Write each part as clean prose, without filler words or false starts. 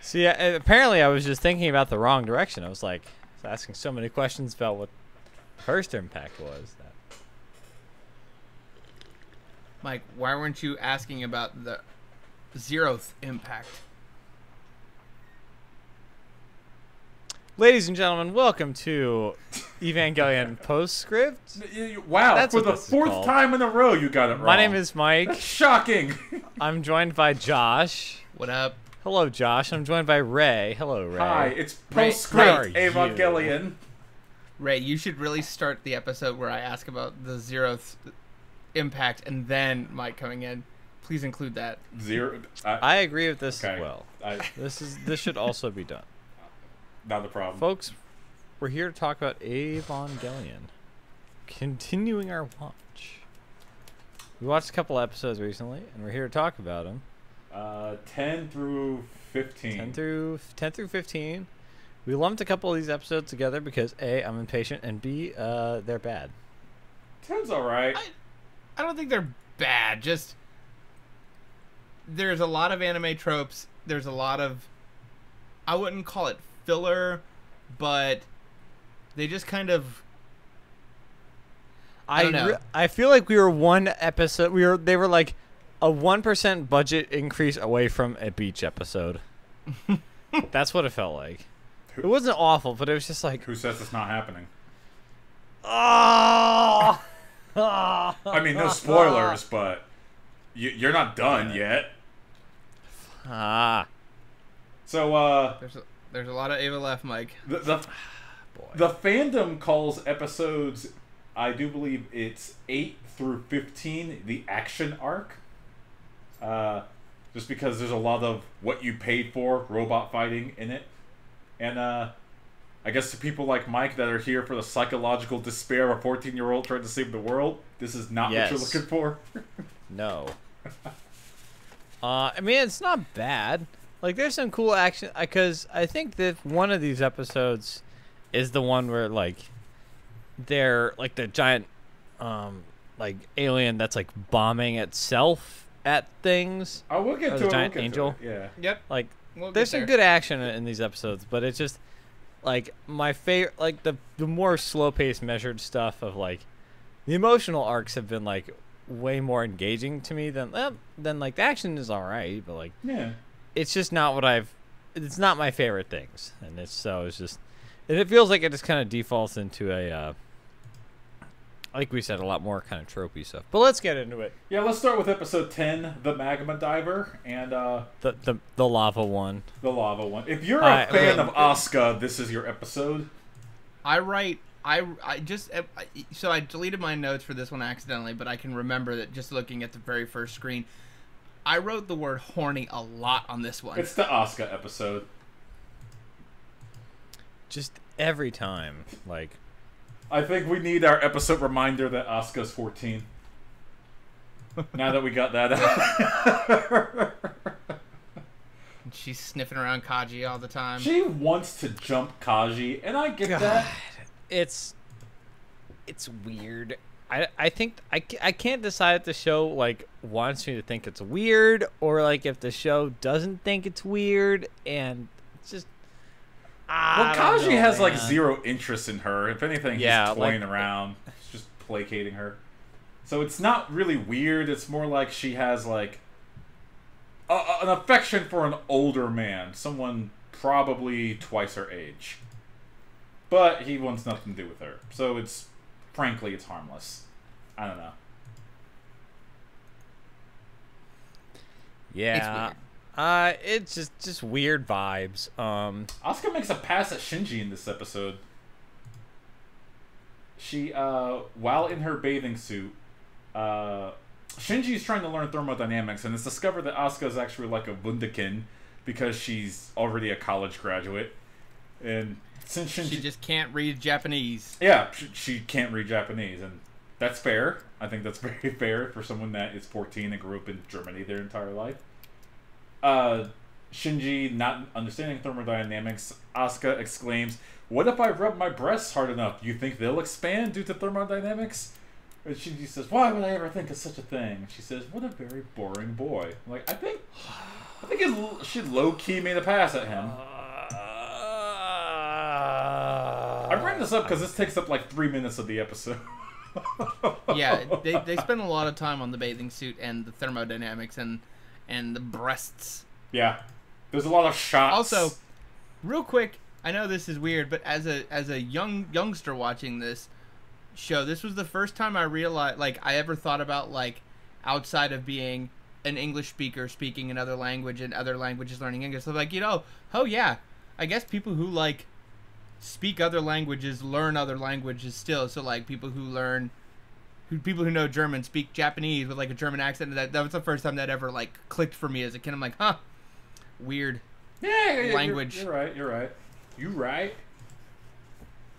See, apparently I was just thinking about the wrong direction. I was like asking so many questions about what first impact was. Mike, why weren't you asking about the 0th impact? Ladies and gentlemen, welcome to Evangelion Postscript. Wow, That's for what the this is 4th called. time in a row you got it wrong. My name is Mike. That's shocking. I'm joined by Josh. What up? Hello, Josh. I'm joined by Ray. Hello, Ray. Hi, it's Ray, Postscript how are you? Evangelion. Ray, you should really start the episode where I ask about the 0th impact and then Mike coming in. Please include that. I agree with this Okay. as well. I, This should also be done. not the problem. Folks, we're here to talk about Evangelion. Continuing our watch. We watched a couple episodes recently, and we're here to talk about them. 10 through 15. 10 through 15. We lumped a couple of these episodes together because A, I'm impatient, and B, they're bad. 10's alright. I don't think they're bad. Just there's a lot of anime tropes. There's a lot of, I wouldn't call it filler, but they just kind of. I don't know. I feel like we were one episode. They were like a 1% budget increase away from a beach episode. That's what it felt like. It wasn't awful, but it was just like, Who says it's not happening? oh. I mean, no spoilers, but you're not done yet. Ah, So, There's a lot of Ava left, Mike. the fandom calls episodes, I do believe it's 8 through 15, the action arc. Just because there's a lot of what you paid for, robot fighting in it. And I guess to people like Mike that are here for the psychological despair of a 14-year-old trying to save the world, this is not what you're looking for. no. I mean, it's not bad. Like, there's some cool action, because I think that one of these episodes is the one where, like, they're, like, the giant, like, alien that's, like, bombing itself at things. Oh, we'll get Or to the it. giant we'll get angel. To it. Yeah. Yep. Like, We'll there's get some there. good action in these episodes, but it's just, like, my favorite, like, the more slow-paced, measured stuff of, like, the emotional arcs have been, like, way more engaging to me than like, the action is alright, but, like, Yeah. it's just not what it's not my favorite things, and it's just, and it feels like it just kind of defaults into a, like we said, a lot more kind of tropey stuff. But let's get into it. Yeah, let's start with episode 10, the Magma Diver, and The lava one. the lava one. If you're a fan of Asuka, this is your episode. So I deleted my notes for this one accidentally, but I can remember that just looking at the very first screen. I wrote the word horny a lot on this one. It's the Asuka episode. Just every time, like, I think we need our episode reminder that Asuka's 14. Now that we got that out. She's sniffing around Kaji all the time. She wants to jump Kaji, and I get that. it's weird. I think I can't decide if the show, like, wants me to think it's weird, or, like, if the show doesn't think it's weird, and it's just, Well, Kaji has, like, zero interest in her. If anything, Yeah, he's toying like, around. He's just placating her. So it's not really weird. It's more like she has, like, an affection for an older man. Someone probably twice her age. But he wants nothing to do with her. So it's, frankly, it's harmless. I don't know. Yeah. It's just weird vibes. Asuka makes a pass at Shinji in this episode. She, while in her bathing suit, Shinji's trying to learn thermodynamics, and it's discovered that Asuka is actually like a wunderkind because she's already a college graduate. And since Shinji... She just can't read Japanese. Yeah, she can't read Japanese, and that's fair. I think that's very fair for someone that is 14 and grew up in Germany their entire life. Shinji, not understanding thermodynamics, Asuka exclaims, "What if I rub my breasts hard enough? You think they'll expand due to thermodynamics?" And Shinji says, "Why would I ever think of such a thing?" And she says, "What a very boring boy." I'm like, I think I think she low-key made a pass at him. I bring this up because this takes up like 3 minutes of the episode. Yeah, they spend a lot of time on the bathing suit and the thermodynamics and the breasts. Yeah, there's a lot of shots. Also, real quick, I know this is weird, but as a youngster watching this show, this was the first time I realized, like, I ever thought about, like, outside of being an English speaker speaking another language and other languages learning English. So, like, oh yeah, I guess people who, like, speak other languages learn other languages still. So, like, people who know German speak Japanese with, like, a German accent. That was the first time that ever, like, clicked for me as a kid. I'm like, huh, weird. Yeah, language. You're right. You right.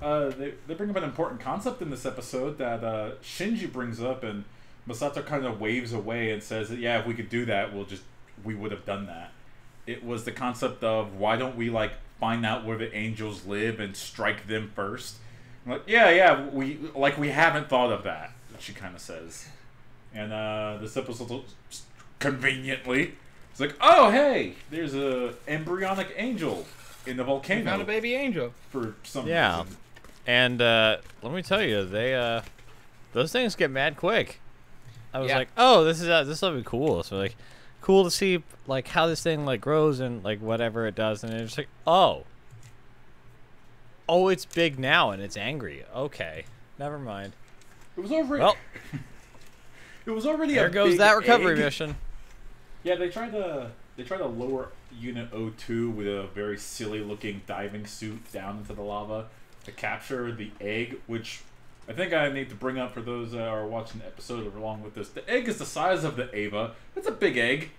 They bring up an important concept in this episode that Shinji brings up, and Misato kind of waves away and says that, yeah, if we could do that, we would have done that. It was the concept of, why don't we, like, find out where the angels live and strike them first? I'm like, yeah, we haven't thought of that, she kind of says. And this episode, conveniently, it's like, oh, hey, there's a embryonic angel in the volcano. We found a baby angel. For some Yeah. reason. And let me tell you, those things get mad quick. I was like, oh, this will be cool. So, like, cool to see, like, how this thing, like, grows and, like, whatever it does. And it's like, oh, it's big now and it's angry. Okay, never mind. It was already. Well, it was already. There a goes big that recovery egg. mission. Yeah, they tried to lower Unit 02 with a very silly looking diving suit down into the lava to capture the egg, which I think I need to bring up for those that are watching the episode along with this. The egg is the size of the Ava. That's a big egg.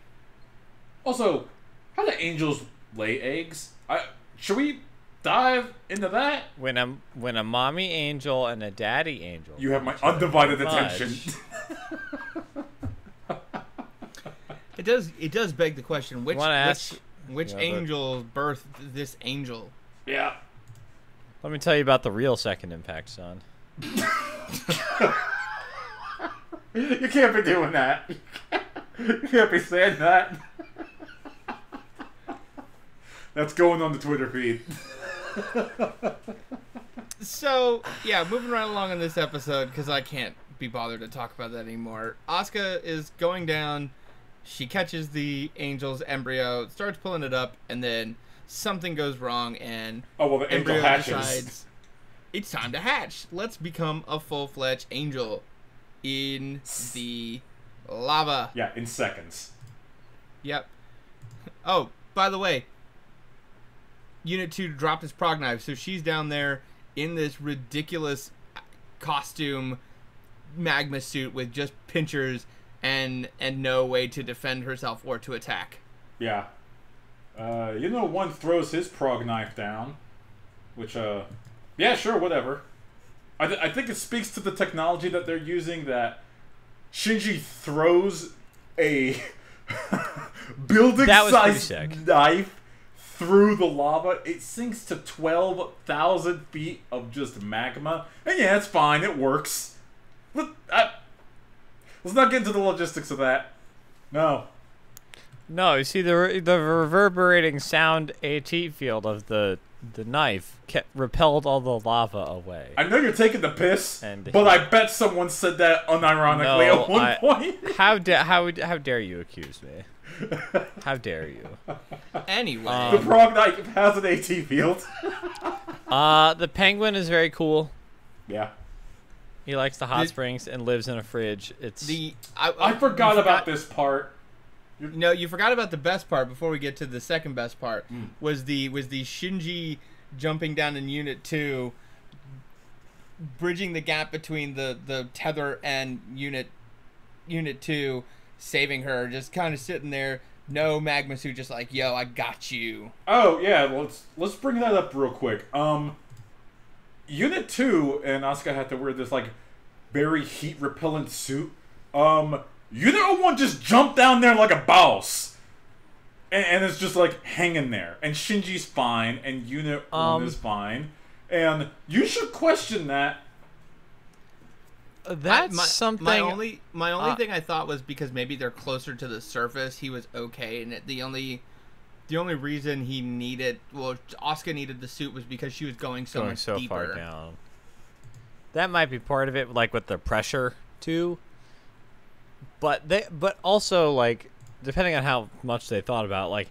Also, how do angels lay eggs? Should we dive into that? When a mommy angel and a daddy angel. You have my undivided fudge. attention. It does beg the question, which Yeah, angel birthed this angel? Yeah. Let me tell you about the real second impact, son. You can't be doing that. You can't be saying that. That's going on the Twitter feed. So, yeah, moving right along in this episode, because I can't be bothered to talk about that anymore. Asuka is going down. She catches the angel's embryo, starts pulling it up, and then something goes wrong, and the angel hatches. decides it's time to hatch. Let's become a full-fledged angel in the lava. Yeah, in seconds. Yep. Oh, by the way, Unit 2 dropped his prog knife, so she's down there in this ridiculous costume magma suit with just pinchers and no way to defend herself or to attack. Yeah. One throws his prog knife down, which, yeah, sure, whatever. I think it speaks to the technology that they're using, that Shinji throws a building-sized knife through the lava. It sinks to 12,000 feet of just magma. And yeah, it's fine. It works. Let's not get into the logistics of that. No. No, you see the reverberating sound AT field of the knife repelled all the lava away. I know you're taking the piss, but I bet someone said that unironically at one point. How dare you accuse me? How dare you? Anyway. The prog knife has an AT field. The penguin is very cool. Yeah. He likes the hot springs and lives in a fridge. I forgot about this part. No, you forgot about the best part before we get to the second best part. Was the Shinji jumping down in Unit 2, bridging the gap between the tether and Unit 2, saving her, just kind of sitting there, no magma suit, just like, yo, I got you. Oh yeah, let's bring that up real quick. Unit 2 and Asuka had to wear this like very heat repellent suit. Unit 01 just jumped down there like a boss. And it's just like hanging there. And Shinji's fine, and Unit 1 is fine. And you should question that. That's something. My only thing I thought was because maybe they're closer to the surface, he was okay, and the only reason he needed, Asuka needed the suit was because she was going so much deeper. Far down. That might be part of it, like with the pressure too. But also like depending on how much they thought about, like,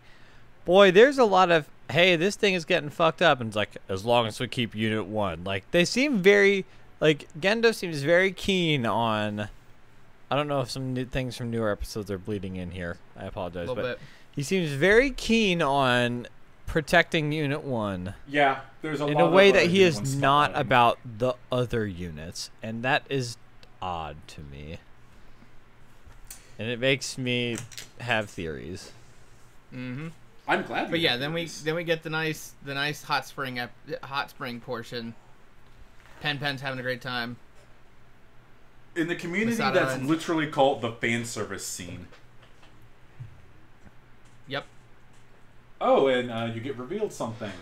boy, there's a lot of, hey, this thing is getting fucked up, and it's like, as long as we keep Unit 1. Like, they seem very, like, Gendo seems very keen on, I don't know if some new things from newer episodes are bleeding in here. I apologize, but bit. He seems very keen on protecting Unit 1. Yeah, there's in a way that he is not about the other units, and that is odd to me. And it makes me have theories. Mm-hmm. I'm glad. But yeah, then we get the nice hot spring portion. Pen's having a great time. In the community, Misato that's literally called the fan service scene. Yep. Oh, and you get revealed something.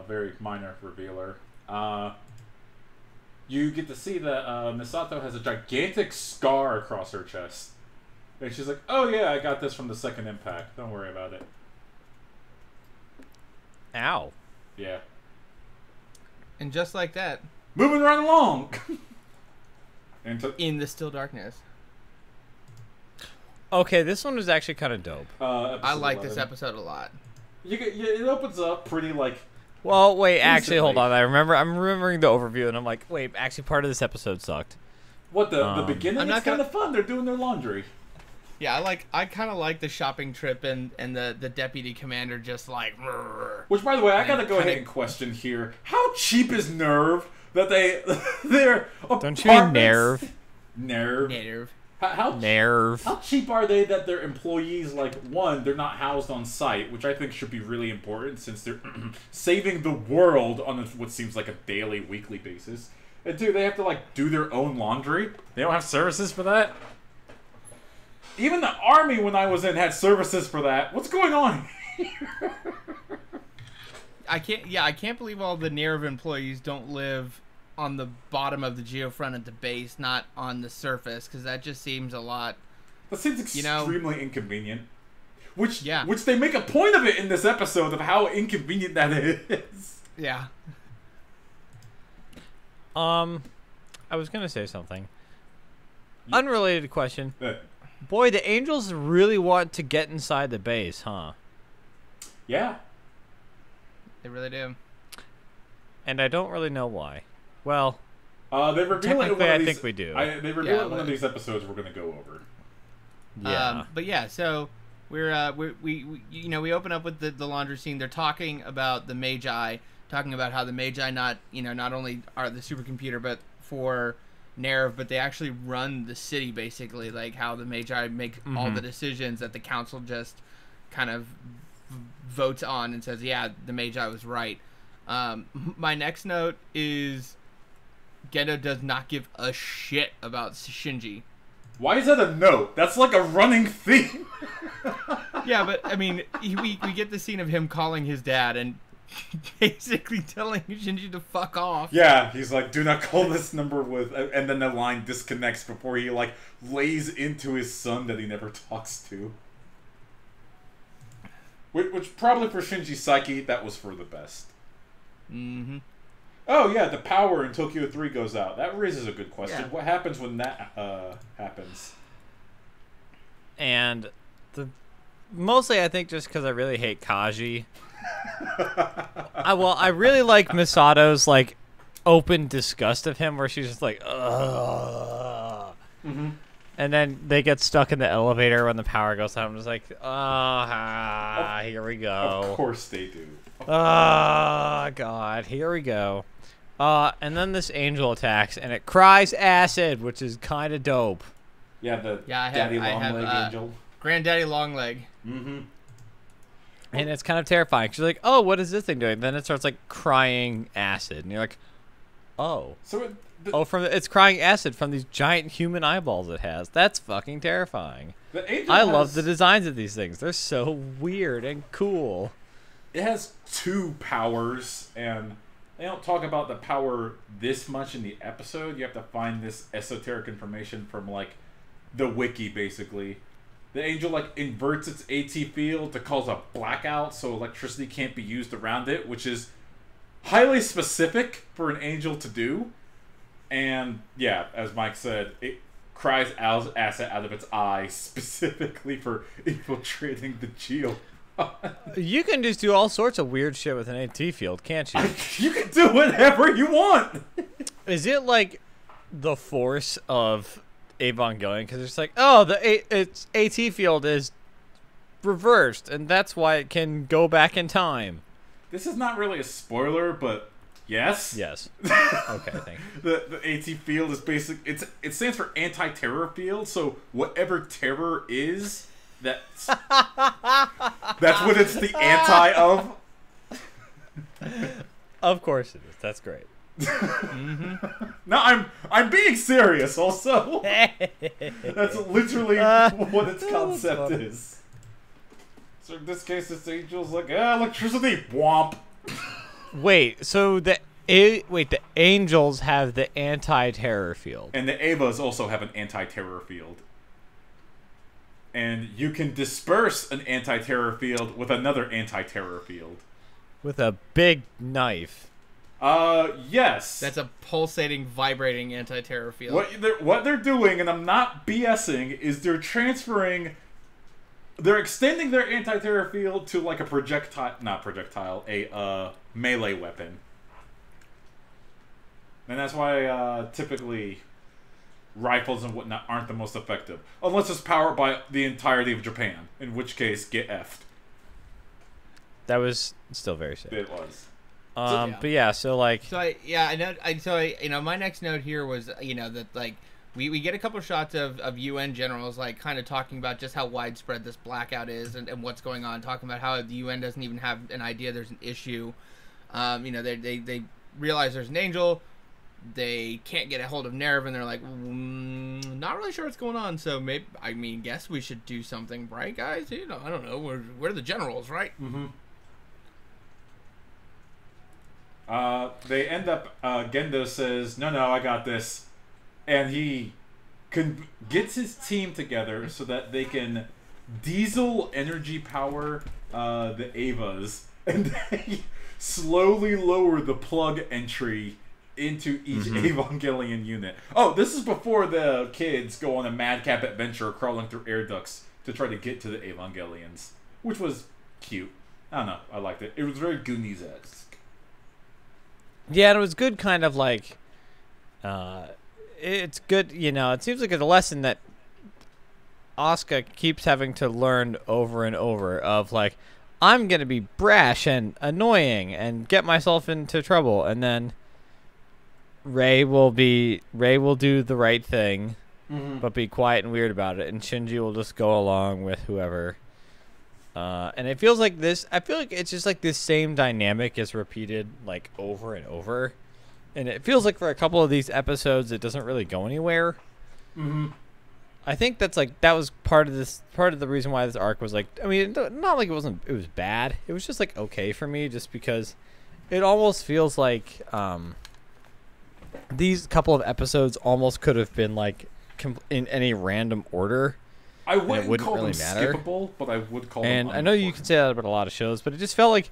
Very minor revealer. You get to see that Misato has a gigantic scar across her chest. And she's like, oh yeah, I got this from the second impact. Don't worry about it. Ow. Yeah. And just like that. Moving right along! In the still darkness. Okay, this one was actually kind of dope. I like this episode a lot. It opens up pretty, like... Well, wait, actually, hold on. I'm remembering the overview, and I'm like, wait, actually, part of this episode sucked. What, the beginning is kind of fun. They're doing their laundry. Yeah, I kind of like the shopping trip and the deputy commander just like... Which, by the way, I gotta go ahead and question here. How cheap is Nerve that they're Don't you mean Nerve? Nerve. How cheap are they that their employees, like, one, they're not housed on site, which I think should be really important since they're saving the world on what seems like a daily, weekly basis. And two, they have to, like, do their own laundry. They don't have services for that. Even the army, when I was in, had services for that. What's going on here? I can't believe all the Nerve employees don't live on the bottom of the geofront at the base, not on the surface, because that just seems a lot. That seems extremely inconvenient. Which Yeah. Which they make a point of it in this episode of how inconvenient that is. Yeah. I was gonna say something. Unrelated question. Boy, the Angels really want to get inside the base, huh? Yeah. They really do. And I don't really know why. Well, they reveal it in one of these, I think we do. They reveal it in one of these episodes we're going to go over. Yeah. But yeah, so we open up with the laundry scene. They're talking about the Magi, talking about how the Magi not only are the supercomputer, but for Nerve, but they actually run the city, basically, like how the Magi make all the decisions that the council just kind of votes on and says, yeah, the Magi was right. My next note is Gendo does not give a shit about Shinji. Why is that a note? That's like a running theme. Yeah, but I mean, we get the scene of him calling his dad and basically telling Shinji to fuck off. Yeah, he's like, do not call this number with... And then the line disconnects before he, like, lays into his son that he never talks to. Which probably for Shinji's psyche, that was for the best. Mm-hmm. Oh, yeah, the power in Tokyo 3 goes out. That raises a good question. Yeah. What happens when that happens? And mostly I think just because I really hate Kaji. I really like Misato's, like, open disgust of him, where she's just like, ugh. Mm-hmm. And then they get stuck in the elevator when the power goes out. I'm just like, here we go. Of course they do. God, here we go. And then this angel attacks, and it cries acid, which is kind of dope. Yeah, Daddy Longleg angel. Granddaddy Longleg. Mm-hmm. And it's kind of terrifying. She's like, oh, what is this thing doing? Then it starts, like, crying acid. And you're like, oh. So it's crying acid from these giant human eyeballs it has. That's fucking terrifying. I love the designs of these things. They're so weird and cool. It has two powers, and they don't talk about the power this much in the episode. You have to find this esoteric information from like the wiki, basically. The angel like inverts its AT field to cause a blackout, so electricity can't be used around it, which is highly specific for an angel to do. And yeah, as Mike said, it cries acid out of its eye specifically for infiltrating the geo. You can just do all sorts of weird shit with an AT field, can't you? You can do whatever you want. Is it like the force of Evangelion? Because it's like, oh, its AT field is reversed, and that's why it can go back in time. This is not really a spoiler, but yes. Yes. Okay, thank you. The AT field is it stands for anti-terror field, so whatever terror is, that's what it's the anti of. Of course it is. That's great. No, I'm being serious also. That's literally what its concept is. So in this case, this angel's like, electricity, womp. Wait, so the angels have the anti-terror field. And the Avas also have an anti-terror field. And you can disperse an anti-terror field with another anti-terror field. With a big knife. Yes. That's a pulsating, vibrating anti-terror field. What they're doing, and I'm not BSing, is they're extending their anti-terror field to like a melee weapon. And that's why typically rifles and whatnot aren't the most effective. Unless it's powered by the entirety of Japan, in which case, get effed. That was still very sick. It was. But yeah, so like... my next note here was, that like, we get a couple shots of UN generals, like, kind of talking about just how widespread this blackout is and what's going on, talking about how the UN doesn't even have an idea there's an issue. They realize there's an angel. They can't get a hold of Nerv, and they're like, not really sure what's going on. So guess we should do something, right, guys? I don't know. We're the generals, right? Mm-hmm. They end up. Gendo says, "No, I got this," and he gets his team together so that they can diesel energy power the Avas, and they slowly lower the plug entry into each Evangelion unit. Oh, this is before the kids go on a madcap adventure crawling through air ducts to try to get to the Evangelions, which was cute. I don't know. I liked it. It was very Goonies-esque. Yeah, and it was good kind of like... it's good, it seems like it's a lesson that Asuka keeps having to learn over and over of like, I'm going to be brash and annoying and get myself into trouble, and then Rei will do the right thing, but be quiet and weird about it, and Shinji will just go along with whoever. And it feels like this. I feel like it's just like this same dynamic is repeated like over and over, and it feels like for a couple of these episodes it doesn't really go anywhere. I think that was part of the reason why this arc was like. I mean, not like it was bad. It was just like okay for me, just because it almost feels like these couple of episodes almost could have been like in any random order. I wouldn't call really them matter. skippable, but I would call them. And I know you can say that about a lot of shows, but it just felt like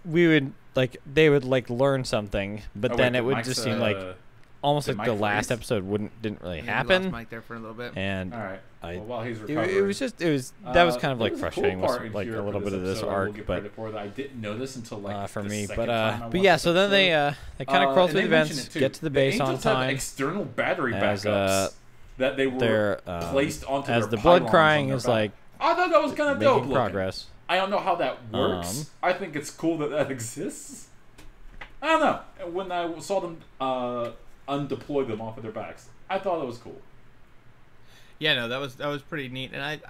they would like learn something, but then it would just seem like almost like the last episode didn't really happen. Lost Mike there for a little bit. And all right. While he's recovering, it was that was kind of like frustrating cool with like a little bit of this arc, but I didn't know this until like for the me. second But time I but yeah, watched so the then episode. they kind of crawl through the mention vents, it, too. get to the base the on Angels have time. external battery As, backups that they were placed onto as their the blood pylons crying on their is back. like I thought that was kind of dope making looking. progress. I don't know how that works. I think it's cool that exists. I don't know. When I saw them undeploy them off of their backs, I thought it was cool. Yeah, no, that was pretty neat, and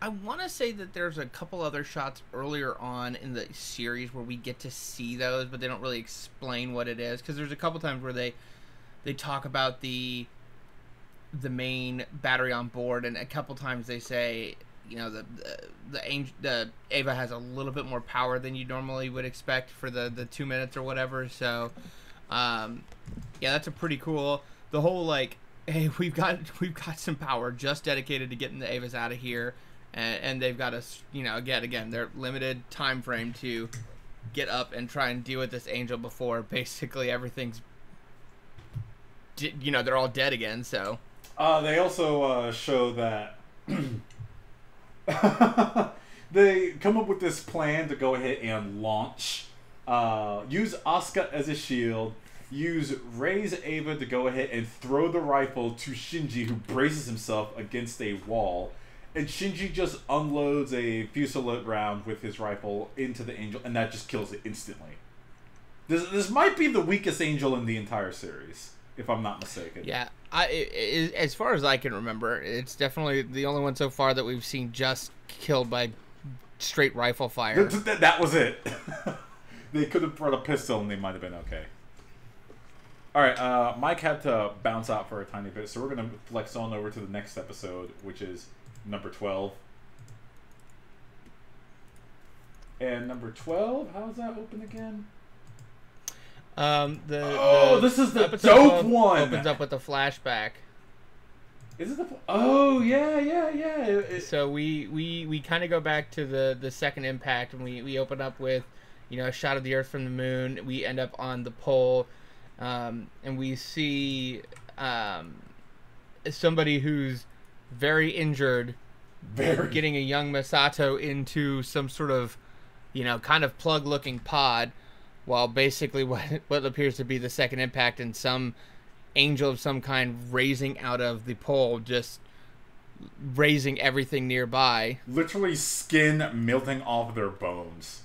I want to say that there's a couple other shots earlier on in the series where we get to see those, but they don't really explain what it is, because there's a couple times where they talk about the main battery on board, and a couple times they say, the Ava has a little bit more power than you normally would expect for the 2 minutes or whatever. So, yeah, that's a pretty cool. The whole like, hey, we've got some power just dedicated to getting the Avas out of here, and they've got us, again, their limited time frame to get up and try and deal with this angel before basically everything's, they're all dead again. So, they also show that. They come up with this plan to go ahead and launch. Use Asuka as a shield. Use Rei's Ava to go ahead and throw the rifle to Shinji, who braces himself against a wall. And Shinji just unloads a fusillade round with his rifle into the angel, and that just kills it instantly. This might be the weakest angel in the entire series, if I'm not mistaken. Yeah, as far as I can remember, it's definitely the only one so far that we've seen just killed by straight rifle fire. That was it. They could have brought a pistol and they might have been okay. Alright, Mike had to bounce out for a tiny bit, so we're going to flex on over to the next episode, which is number 12. And number 12, how's that open again? This is the dope one! Opens up with a flashback. Is it the... Oh, yeah. So we kind of go back to the second impact, and we open up with, a shot of the Earth from the moon. We end up on the pole, and we see somebody who's very injured, getting a young Misato into some sort of, kind of plug-looking pod, while basically what appears to be the second impact and some angel of some kind raising out of the pole, just raising everything nearby. Literally skin melting off their bones.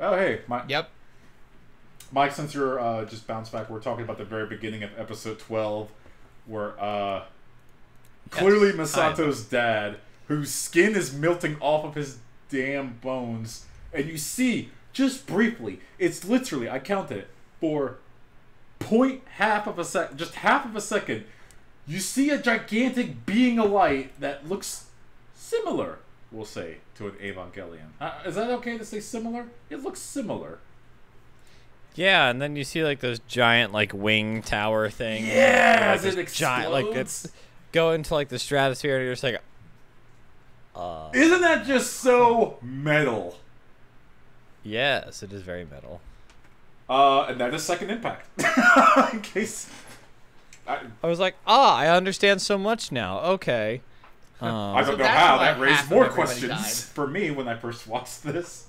Oh, hey. Yep. Mike, since you're just bounced back, we're talking about the very beginning of episode 12, where clearly Misato's dad, whose skin is melting off of his damn bones, and you see, just briefly, it's literally, I counted it, for half of a second, you see a gigantic being of light that looks similar, we'll say, to an Evangelion. Is that okay to say similar? It looks similar. Yeah, and then you see like those giant like wing tower things. Yeah, like, it explodes. it's go into like the stratosphere, and you're just like, Isn't that just so metal? Yes, it is very metal. And that is second impact. In case I was like, I understand so much now. Okay. I don't know how that raised more questions for me when I first watched this.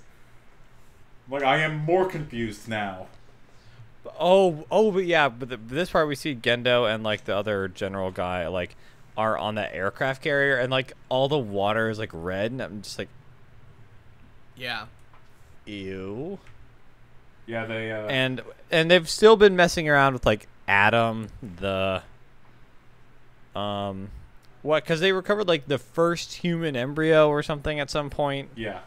Like, I am more confused now. But yeah, but this part we see Gendo and like the other general guy like are on that aircraft carrier, and like all the water is like red, and I'm just like, yeah, ew. Yeah, they and they've still been messing around with like Adam, the because they recovered like the first human embryo or something at some point. Yeah.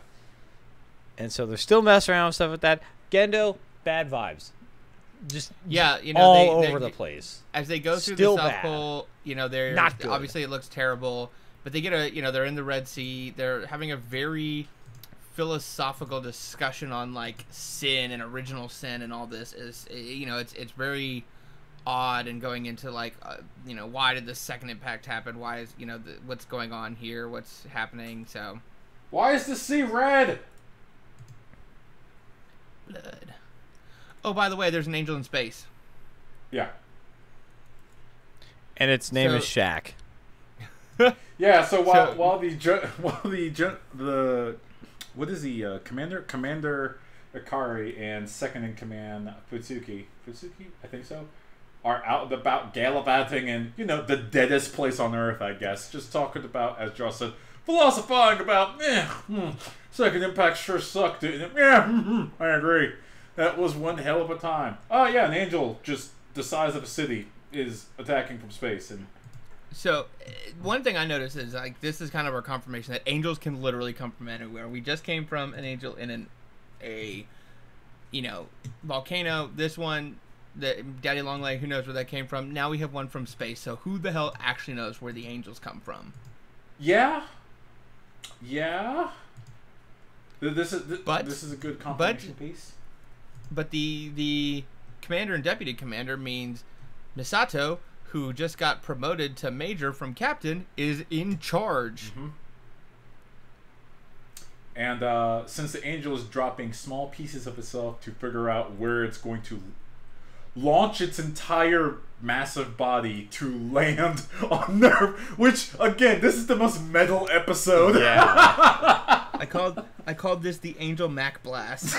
And so they're still messing around with stuff with that. Gendo, bad vibes. Just all over the place. As they go through Still the South bad. Pole, they're not good. Obviously it looks terrible, but they get they're in the Red Sea. They're having a very philosophical discussion on like sin and original sin, and all this is it's very odd, and going into like why did the second impact happen? Why is what's going on here? What's happening? So why is the sea red? Blood. Oh, by the way, there's an angel in space. Yeah. And its name is Shaq. Yeah. So while what is he? Commander Ikari and second in command Futsuki, I think so, are out and about gallivanting in the deadest place on earth, I guess. Just talking about, as Josh said, philosophizing about second impact sure sucked, didn't it? Yeah, I agree. That was one hell of a time. Oh yeah, an angel just the size of a city is attacking from space. And so one thing I noticed is like this is kind of our confirmation that angels can literally come from anywhere. We just came from an angel in a volcano. This one, the Daddy Longleg, who knows where that came from. Now we have one from space. So who the hell actually knows where the angels come from? Yeah. Yeah. This is a good confirmation piece. But the commander and deputy commander means Misato, who just got promoted to major from captain, is in charge. Mm-hmm. And since the Angel is dropping small pieces of itself to figure out where it's going to launch its entire massive body to land on Nerve, which, again, this is the most metal episode. Yeah. I called this the Angel Mac Blast.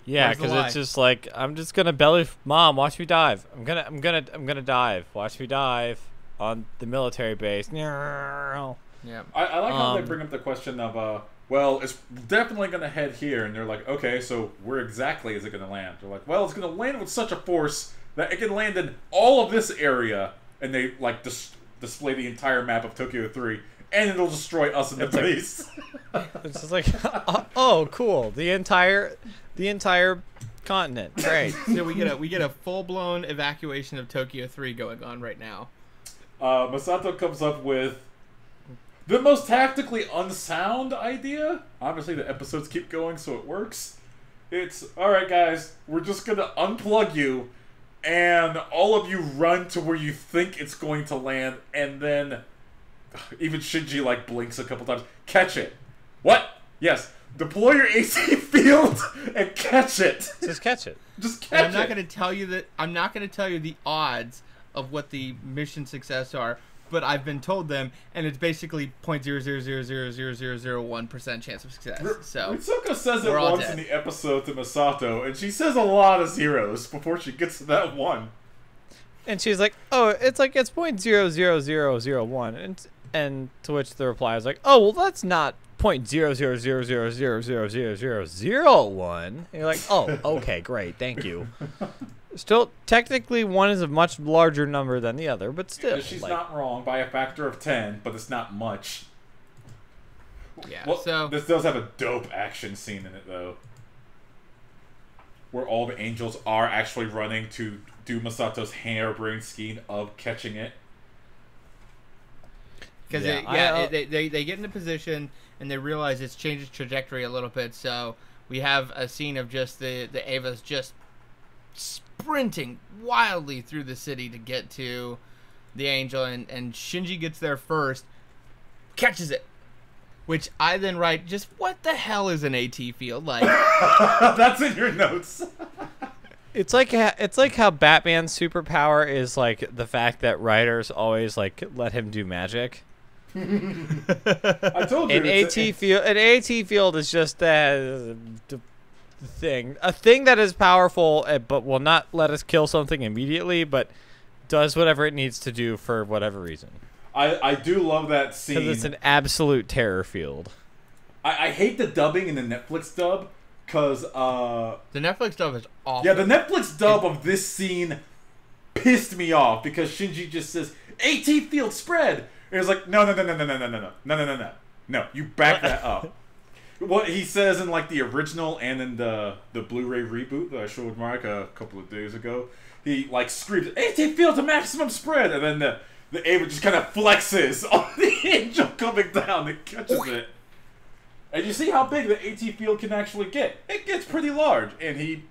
Yeah, Where's the because lie? it's just like, I'm just gonna belly. Mom, watch me dive. I'm gonna dive. Watch me dive on the military base. Yeah. Yeah. I like how they bring up the question of, well, it's definitely going to head here. And they're like, okay, so where exactly is it going to land? They're like, well, it's going to land with such a force that it can land in all of this area. And they, like, display the entire map of Tokyo 3. And it'll destroy us in the base. It's just like, oh, cool. The entire continent. Great. So we get a full blown evacuation of Tokyo 3 going on right now. Misato comes up with the most tactically unsound idea. Obviously, the episodes keep going, so it works. It's, alright guys, we're just gonna unplug you, and all of you run to where you think it's going to land, and then even Shinji, like, blinks a couple times. Catch it. What? Yes. Deploy your AC field and catch it. Just catch it. Just catch And I'm not it. going to tell you that. I'm not going to tell you the odds of what the mission success are, but I've been told them, and it's basically 0.0000001% chance of success. So Ritsuko says it we're all once dead. in the episode to Misato, and she says a lot of zeros before she gets to that one. And she's like, oh, it's 0.00001, and to which the reply is like, oh, well, that's not 0.000000001. And you're like, oh, okay, great, thank you. Still, technically, one is a much larger number than the other, but still. She's like, not wrong by a factor of 10, but it's not much. yeah. Well, So this does have a dope action scene in it, though, where all the angels are actually running to do Masato's harebrained scheme of catching it. because they get into position and they realize it's changed its trajectory a little bit. So we have a scene of just the Avas just sprinting wildly through the city to get to the Angel, and Shinji gets there first, catches it, which I then write, just what the hell is an AT field like? That's in your notes. it's like how Batman's superpower is like the fact that writers always like let him do magic. I told you. An AT field is just a thing that is powerful, but will not let us kill something immediately, but does whatever it needs to do for whatever reason. I do love that scene. Because it's an absolute terror field. I hate the dubbing in the Netflix dub, because The Netflix stuff is awful. yeah, the Netflix dub of this scene pissed me off, because Shinji just says AT field spread. And it's like, no, you back that up. What he says in like the original and in the Blu-ray reboot that I showed Mark a couple of days ago, he like screams, AT field to maximum spread, and then the Ava just kind of flexes on the angel coming down and catches it. And you see how big the AT field can actually get. It gets pretty large, and he,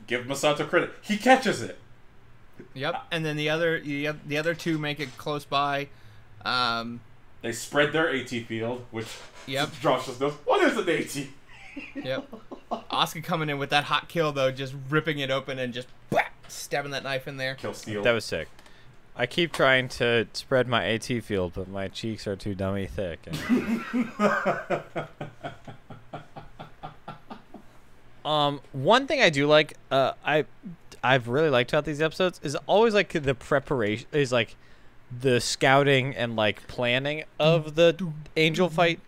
give Misato credit, he catches it. Yep. And then the other two make it close by. They spread their AT field, which Yep. Josh just knows, what is an AT? Yep. Asuka coming in with that hot kill though, just ripping it open and just whack, stabbing that knife in there. Kill Steel. That was sick. I keep trying to spread my AT field, but my cheeks are too dummy thick. One thing I do like, I've really liked about these episodes is always like the preparation, is like the scouting and like planning of the angel fight,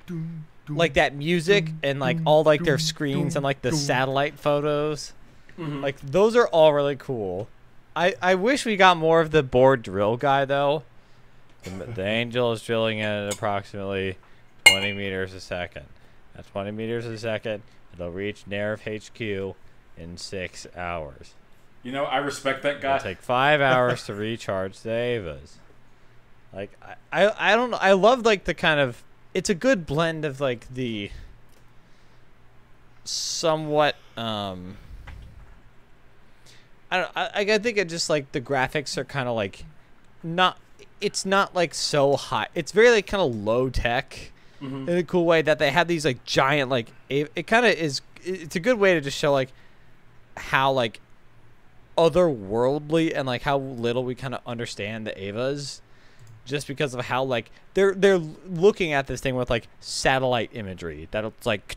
like that music and like all like their screens and like the satellite photos. Mhm. Like those are all really cool. I wish we got more of the board drill guy though. The angel is drilling at approximately 20 meters a second. At 20 meters a second, it'll reach Nerve HQ in 6 hours. You know, I respect that guy. It'll take 5 hours to recharge the Avas. Like I don't know. I love like the kind of, it's a good blend of like the somewhat I think it just like the graphics are kind of like not, it's not like so high. It's very like kind of low tech in a cool way that they have these like giant like it kind of is, it's a good way to just show like how like otherworldly and like how little we kind of understand the Avas, just because of how like they're looking at this thing with like satellite imagery that'll like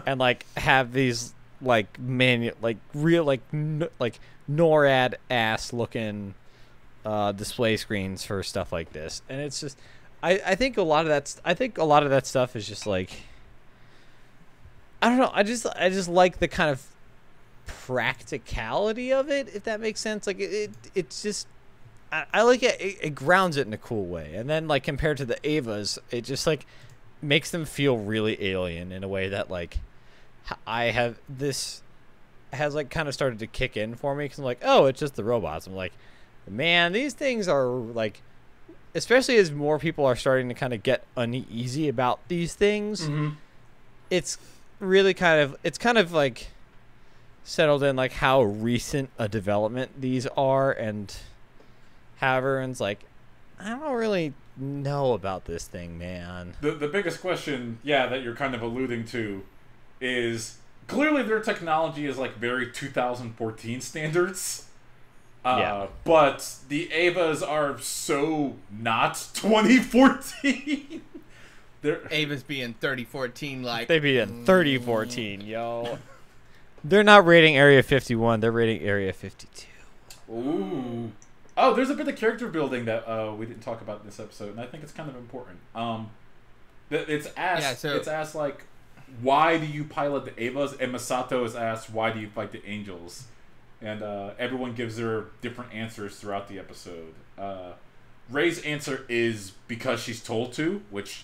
and like have these like like real like like NORAD ass looking display screens for stuff like this. And it's just I think a lot of that stuff is just like, I don't know, I just like the kind of practicality of it, if that makes sense. Like it's just I like it. It grounds it in a cool way, and then like compared to the Avas, it just like makes them feel really alien in a way that like I have this has like kind of started to kick in for me, because I'm like, oh, it's just the robots. I'm like, man, these things are like, especially as more people are starting to kind of get uneasy about these things, it's really kind of like settled in like how recent a development these are, and how everyone's like, I don't really know about this thing, man. The biggest question, that you're kind of alluding to, is clearly their technology is like very 2014 standards. But the Avas are so not 2014. Ava's being 3014, like they be in 3014, yo. They're not rating Area 51. They're rating Area 52. Ooh. Oh, there's a bit of character building that we didn't talk about in this episode, and I think it's kind of important. It's asked like, why do you pilot the Avas? And Misato is asked, why do you fight the Angels? And everyone gives their different answers throughout the episode. Rei's answer is because she's told to, which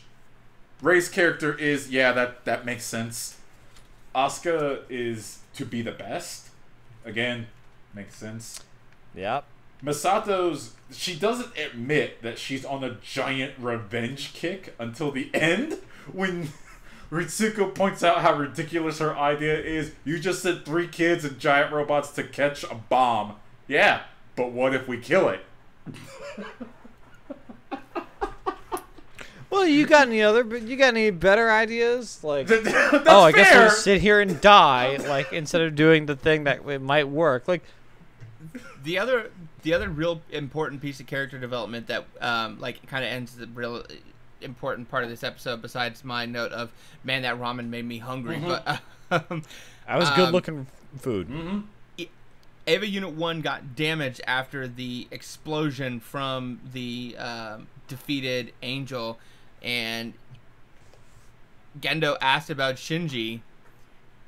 Rei's character is, that makes sense. Asuka is to be the best. Again, makes sense. Yep. Misato's, she doesn't admit that she's on a giant revenge kick until the end, when Ritsuko points out how ridiculous her idea is. You just sent 3 kids and giant robots to catch a bomb. Yeah, but what if we kill it? Well, you got any better ideas? Like, That's I guess fair. we'll just sit here and die, like, instead of doing the thing that it might work. Like, the other real important piece of character development that like kind of ends the real important part of this episode, besides my note of, man, that ramen made me hungry. But that was good looking food. Ava Unit 1 got damaged after the explosion from the defeated Angel, and Gendo asked about Shinji,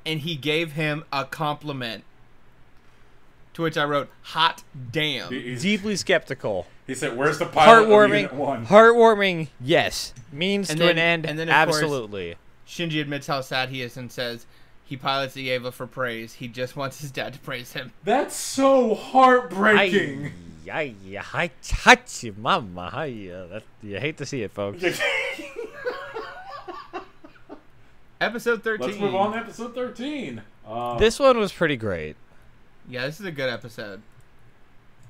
and he gave him a compliment. To which I wrote, hot damn. He's Deeply skeptical. He said, where's the pilot of Unit 1? Heartwarming, yes. Means And to then- an end, and then, of absolutely. Shinji admits how sad he is and says he pilots the Ava for praise. He just wants his dad to praise him. That's so heartbreaking. Mama. You hate to see it, folks. Episode 13. Let's move on to episode 13. This one was pretty great. Yeah, this is a good episode.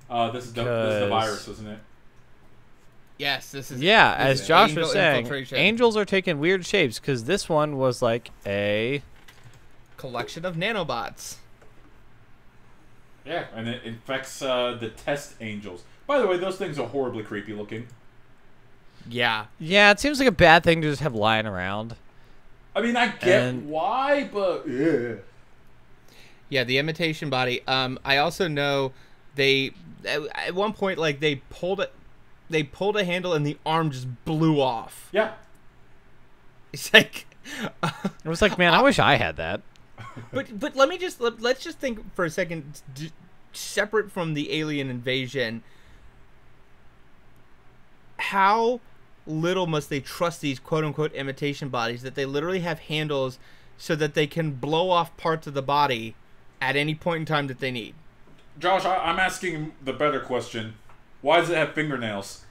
This is the virus, isn't it? Yes, this is. Yeah, this as is Josh angel was saying, infiltration. angels are taking weird shapes, because this one was like a collection of nanobots. Yeah, and it infects the test angels. By the way, those things are horribly creepy looking. Yeah. Yeah, it seems like a bad thing to just have lying around. I mean, I get why, but Yeah, the imitation body. I also know they at one point, like, they pulled a handle and the arm just blew off. Yeah. It's like It was like, man, I wish I had that. But let's just think for a second, separate from the alien invasion. How little must they trust these quote-unquote imitation bodies that they literally have handles so that they can blow off parts of the body at any point in time that they need? Josh, I'm asking the better question. Why does it have fingernails?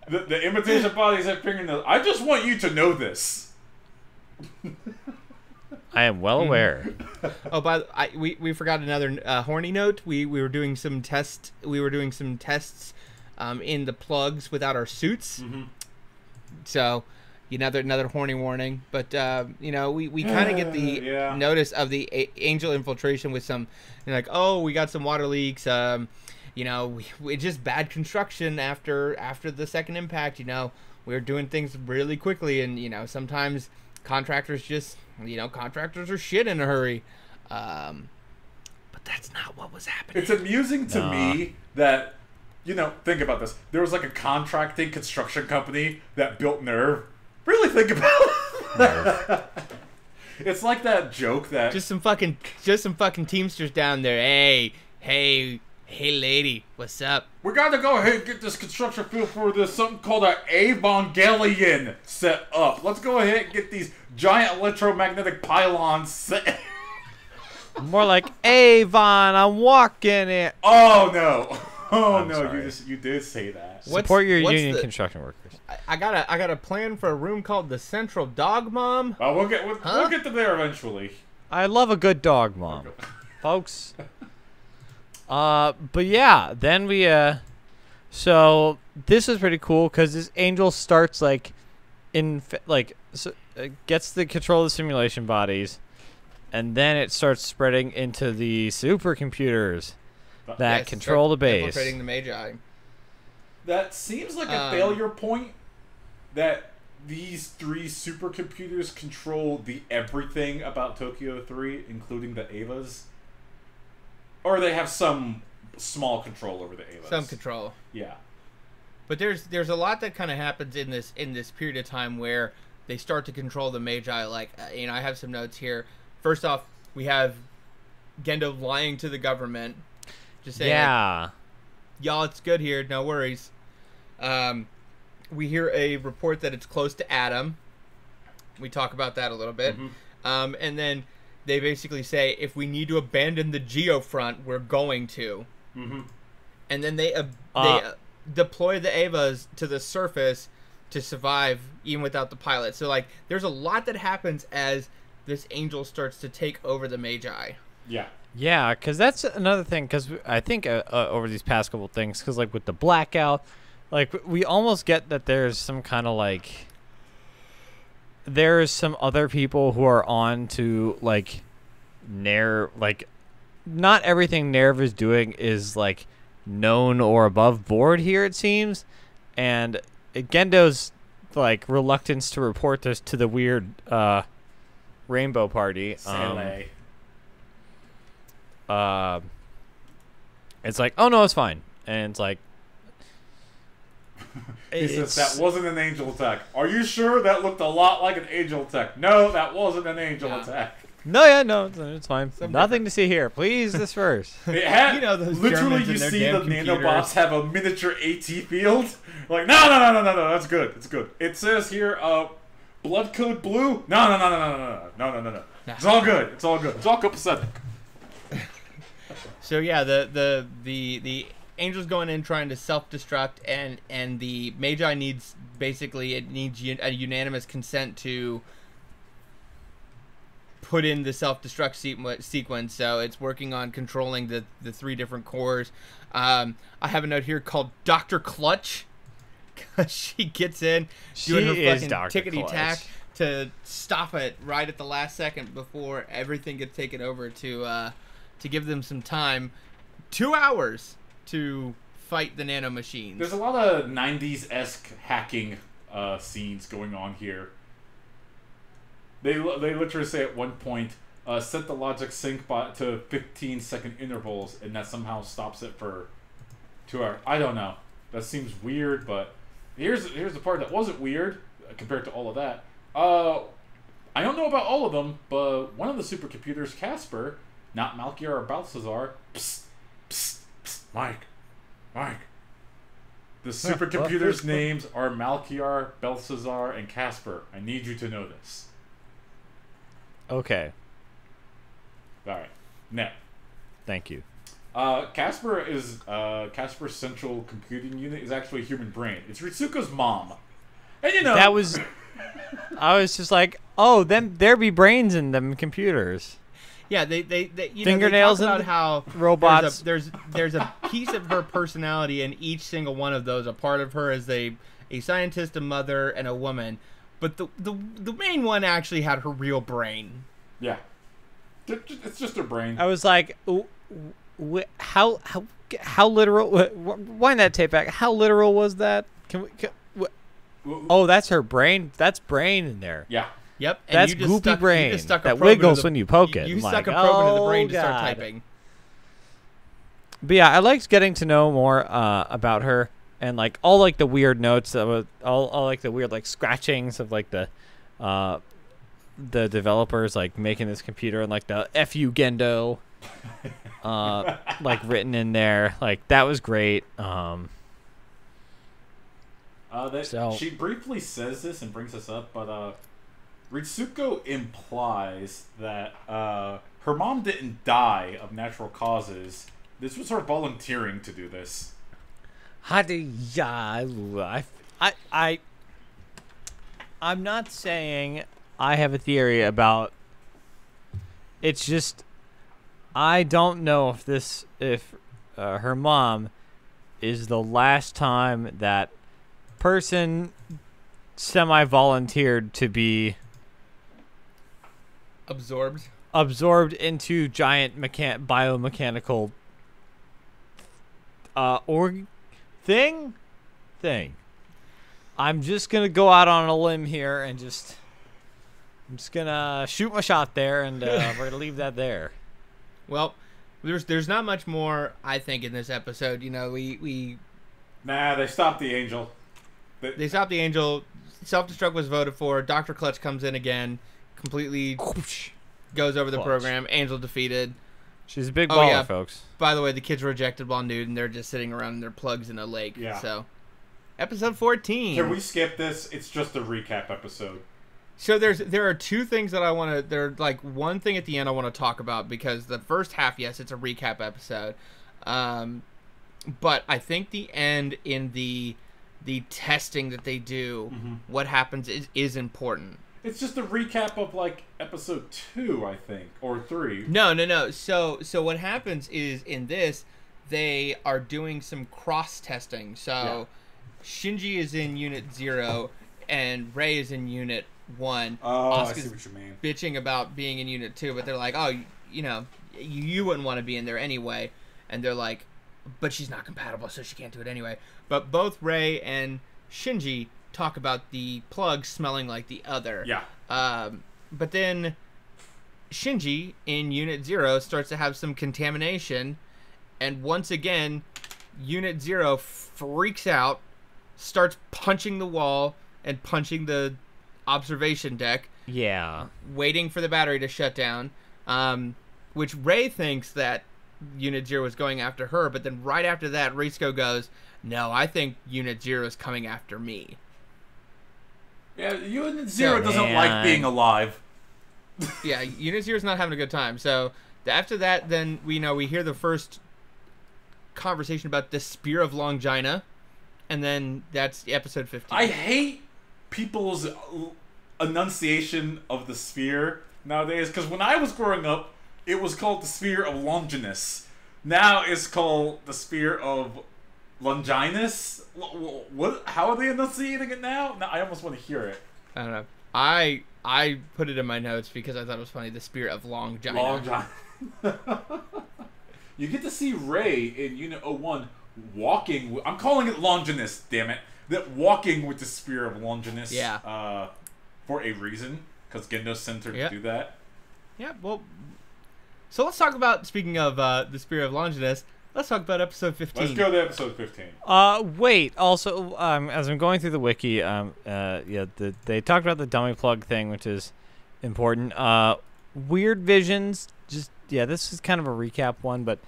The imitation bodies have fingernails. I just want you to know this. I am well aware. Oh, we forgot another horny note. We were doing some tests. We were doing some tests in the plugs without our suits. Mm-hmm. So, another horny warning. But we kind of get the notice of the angel infiltration with some, like, oh, we got some water leaks. We just bad construction after the second impact. We were doing things really quickly, and sometimes contractors just. Contractors are shit in a hurry. But that's not what was happening. It's amusing to me that, think about this. There was like a contracting construction company that built Nerve. Really think about it. It's like that joke that... Just some fucking Teamsters down there. Hey, lady, what's up? We gotta go ahead and get this construction field for this something called an Evangelion set up. Let's go ahead and get these giant electromagnetic pylons set. More like Avon, I'm walking it. Oh no! Oh no! Sorry. You did say that. Support your union construction workers. I got a plan for a room called the Central Dog Mom. We'll get to there eventually. I love a good dog mom, folks. But yeah, then we so this is pretty cool because this angel starts gets the control of the simulation bodies, and then it starts spreading into the supercomputers that control the base. Infiltrating the Magi. That seems like a failure point. That these three supercomputers control the everything about Tokyo 3, including the Evas. Or they have some small control over the Evas. Some control. Yeah. But there's a lot that kind of happens in this period of time where they start to control the Magi. Like, I have some notes here. First off, we have Gendo lying to the government. Just saying, y'all, it's good here. No worries. We hear a report that it's close to Adam. We talk about that a little bit. Mm-hmm. And then they basically say, if we need to abandon the Geofront, we're going to. Mm-hmm. And then they deploy the Evas to the surface to survive even without the pilot. So, there's a lot that happens as this angel starts to take over the Magi. Yeah. Yeah, because that's another thing, because I think over these past couple things, because, with the blackout, we almost get that there's some kind of, there's some other people who are on to, not everything Nerve is doing is, known or above board here, it seems. And Gendo's, reluctance to report this to the weird, Rainbow Party. It's oh, no, it's fine. And it's he says, that wasn't an angel attack. Are you sure? That looked a lot like an angel attack. No, that wasn't an angel attack. No, it's fine. Nothing to see here. Please disperse. It had, those literally, Germans you and their see damn the computers. nanobots have a miniature AT field. No, that's good. It's good. It says here, blood code blue. No. It's all good. It's all good. It's all copacetic. So yeah, the angel's going in trying to self-destruct, and the Magi needs a unanimous consent to put in the self-destruct sequence. So it's working on controlling the three different cores. I have a note here called Dr. Clutch. She gets in doing her fucking tickety-tack to stop it right at the last second before everything gets taken over to give them some time. 2 hours to fight the nano machines. There's a lot of 90s-esque hacking scenes going on here. They literally say at one point, set the logic sync to 15-second intervals, and that somehow stops it for 2 hours. I don't know. That seems weird, but here's the part that wasn't weird compared to all of that. I don't know about all of them, but one of the supercomputers, Casper, not Malkier or Balthazar. Psst, psst, psst, Mike. The supercomputers' names are Malkier, Belshazzar, and Casper. I need you to know this. Okay. All right. Now, thank you. Casper's central computing unit is actually a human brain. It's Ritsuko's mom, and you know That was. I was just like, oh, then there be brains in them computers. Yeah, they you Fingernails know, they talk and about how robots. there's a piece of her personality in each single one of those. A part of her is a scientist, a mother, and a woman. But the main one actually had her real brain. yeah, it's just her brain. I was like, how literal? Wind that tape back. How literal was that? Oh, that's her brain. That's brain in there. Yeah. Yep. And That's you just goopy stuck, brain you just stuck a that probe into wiggles the- when you poke it. You I'm stuck like, a probe into the brain to oh, start God. typing. But yeah, I liked getting to know more about her and like all like the weird notes of all like the weird like scratchings of like the developers like making this computer and like the "Fu Gendo" like written in there. Like that was great. She briefly says this and brings this up, but Ritsuko implies that her mom didn't die of natural causes. This was her volunteering to do this. I'm not saying I have a theory about. It's just I don't know if her mom is the last time that person semi-volunteered to be Absorbed into giant biomechanical thing. I'm just gonna go out on a limb here and I'm just gonna shoot my shot there, and we're gonna leave that there. Well, there's not much more I think in this episode. You know, we They stopped the angel. They stopped the angel. Self-destruct was voted for. Dr. Clutch comes in again. Completely goes over the Clutch. program. Angel defeated. She's a big baller, yeah. folks. By the way, the kids were ejected while nude, and they're just sitting around in their plugs in a lake. Yeah. So, episode 14. Can we skip this? It's just a recap episode. So there are two things that I want to. There's like one thing at the end I want to talk about because the first half, yes, it's a recap episode, but I think the end in the testing that they do, what happens is important. It's just a recap of like episode 2, I think, or 3. No. So what happens is in this, they are doing some cross testing. So Shinji is in Unit 0 and Rei is in Unit 1. Oh, Asuka's I see what you mean. bitching about being in Unit 2, but they're like, oh, you know, you wouldn't want to be in there anyway. And they're like, but she's not compatible, so she can't do it anyway. But both Rei and Shinji talk about the plug smelling like the other. Yeah. But then Shinji in Unit 0 starts to have some contamination, and once again, Unit 0 freaks out, starts punching the wall and punching the observation deck, Yeah. waiting for the battery to shut down, which Rei thinks that Unit 0 is going after her, but then right after that, Ritsuko goes, no, I think Unit 0 is coming after me. Yeah, Unit 0 doesn't like being alive. Yeah, Unit 0 is not having a good time. So after that, then we hear the first conversation about the Spear of Longina, and then that's episode 15. I hate people's enunciation of the sphere nowadays, because when I was growing up, it was called the Sphere of Longinus. Now it's called the Sphere of Longinus. What? How are they enunciating it now? Now I almost want to hear it. I don't know. I put it in my notes because I thought it was funny. The Spear of Longina. You get to see Rei in Unit 01 walking. I'm calling it Longinus. Damn it! That walking with the Spear of Longinus. Yeah. For a reason, because Gendo sent her to do that. Yeah. Well. So let's talk about, speaking of the Spear of Longinus, let's talk about episode 15. Let's go to episode 15. Wait. Also, as I'm going through the wiki, they talked about the dummy plug thing, which is important. Weird visions. This is kind of a recap one, but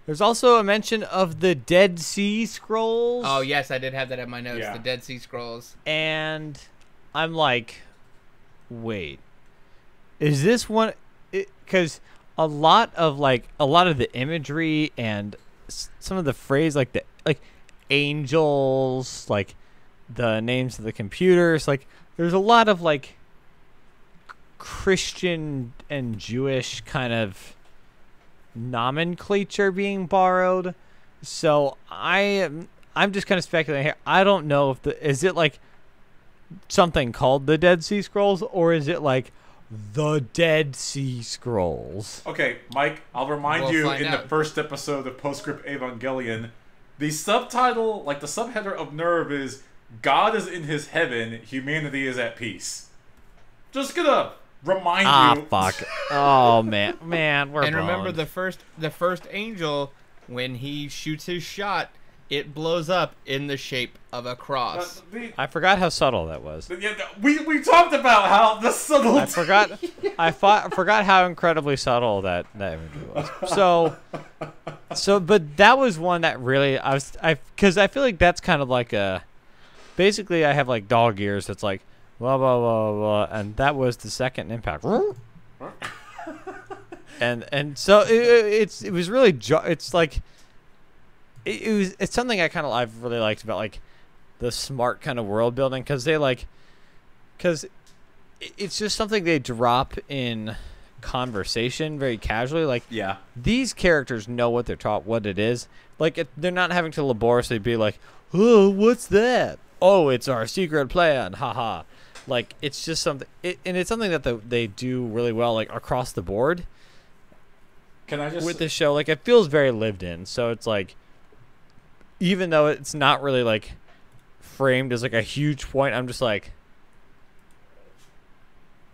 there's also a mention of the Dead Sea Scrolls. Oh yes, I did have that in my notes. Yeah. The Dead Sea Scrolls. And I'm like, wait, is this one? Because a lot of the imagery and some of the phrase, like the angels, like the names of the computers, like there's a lot of like Christian and Jewish kind of nomenclature being borrowed. So I'm just kind of speculating here. I don't know if is it like something called the Dead Sea Scrolls, or is it like the Dead Sea Scrolls? Okay, Mike, I'll remind you in the first episode of Postscript Evangelion, the subtitle, like the subheader of Nerve is God is in his heaven, humanity is at peace. Just gonna remind you. Ah, fuck. Oh, man, we're And boned. remember the first angel, when he shoots his shot, it blows up in the shape of a cross. I forgot how subtle that was. We talked about how the subtle. I forgot how incredibly subtle that imagery was. But that was one that really because I feel like that's kind of like basically I have like dog ears. That's like blah blah blah blah, and that was the second impact. and so it was really it's like. It's something I've really liked about like the smart kind of world building, because it's just something they drop in conversation very casually. Like, yeah, these characters know what they're taught, what it is. Like they're not having to laboriously be like, oh, what's that? Oh, it's our secret plan, haha. Like, it's just something, and it's something that they do really well, like across the board. Can I just with this show, like it feels very lived in. So it's like, even though it's not really like framed as like a huge point, I'm just like,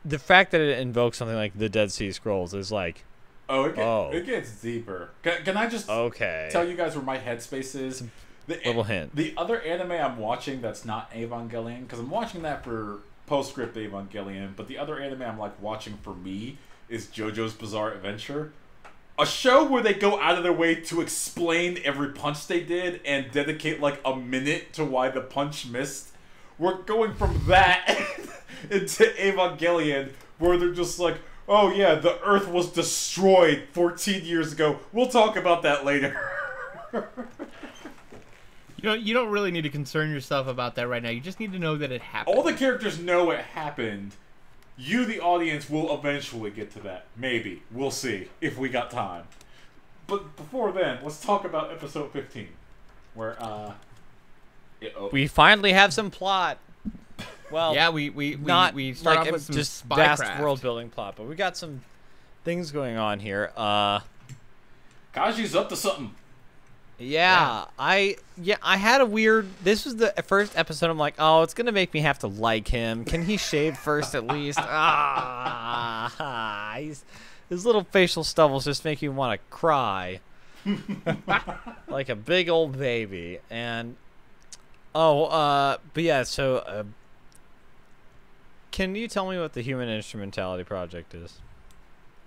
the fact that it invokes something like the Dead Sea Scrolls is like, it gets deeper. Can I just tell you guys where my headspace is? Little hint. The other anime I'm watching that's not Evangelion, because I'm watching that for Postscript Evangelion, but the other anime I'm like watching for me is JoJo's Bizarre Adventure. A show where they go out of their way to explain every punch they did and dedicate like a minute to why the punch missed. We're going from that into Evangelion, where they're just like, oh yeah, the Earth was destroyed 14 years ago. We'll talk about that later. You don't really need to concern yourself about that right now. You just need to know that it happened. All the characters know it happened. You, the audience, will eventually get to that. Maybe. We'll see if we got time. But before then, let's talk about episode 15. Where, we finally have some plot. Well, yeah, we start like off with some just spycraft. vast world building plot, but we got some things going on here. Kaji's up to something. Yeah, I had a weird. This was the first episode. I'm like, oh, it's gonna make me have to like him. Can he shave first at least? His little facial stubbles just make you want to cry, like a big old baby. And but yeah. So, can you tell me what the Human Instrumentality Project is?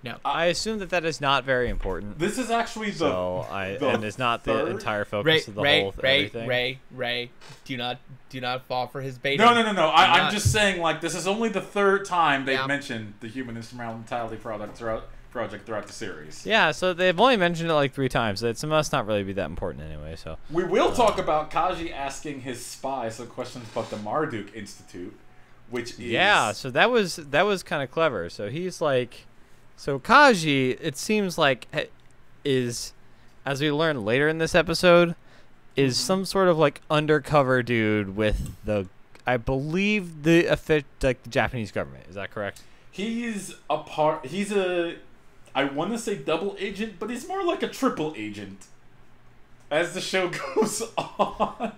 No. I assume that is not very important. This is actually and it's not the entire focus of the whole everything. Ray, do not fall for his bait. No. I'm just saying, like, this is only the third time they've mentioned the Human Instrumentality Project throughout the series. Yeah, so they've only mentioned it like 3 times. It must not really be that important anyway. So we will talk about Kaji asking his spy some questions about the Marduk Institute, which is So that was kind of clever. So he's like. So Kaji, it seems like, is, as we learn later in this episode, is some sort of like undercover dude with I believe the Japanese government. Is that correct? He's I want to say double agent, but he's more like a triple agent as the show goes on,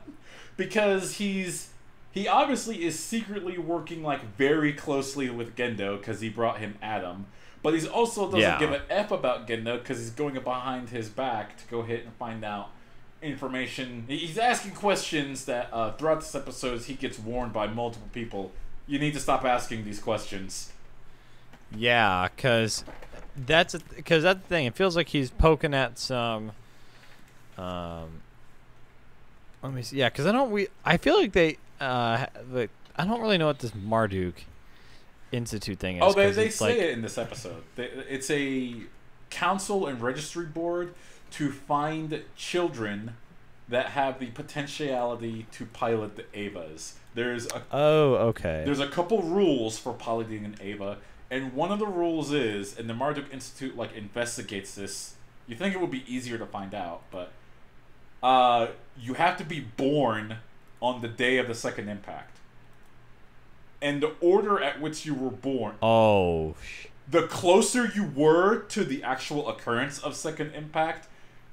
because he obviously is secretly working like very closely with Gendo because he brought him Adam. But he also doesn't give an F about Gendo because he's going behind his back to go hit and find out information. He's asking questions that throughout this episode he gets warned by multiple people. You need to stop asking these questions. Yeah, because that's the thing. It feels like he's poking at some. Let me see. Yeah, because I feel like I don't really know what this Marduk Institute thing is. Oh, they say it in this episode. It's a council and registry board to find children that have the potentiality to pilot the Evas. There's a couple rules for piloting an Eva, and one of the rules is, and the Marduk Institute like investigates this. You think it would be easier to find out, but you have to be born on the day of the second impact. And the order at which you were born. The closer you were to the actual occurrence of second impact,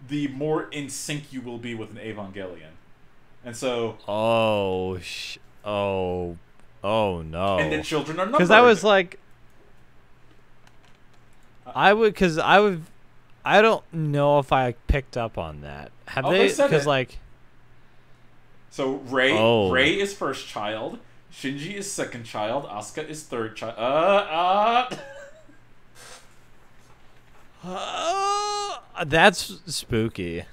the more in sync you will be with an Evangelion. And so... Oh no. And the children are numbered. Because I was like... I don't know if I picked up on that. Have they? Because like... So Rei is first child, Shinji is second child, Asuka is third child. That's spooky.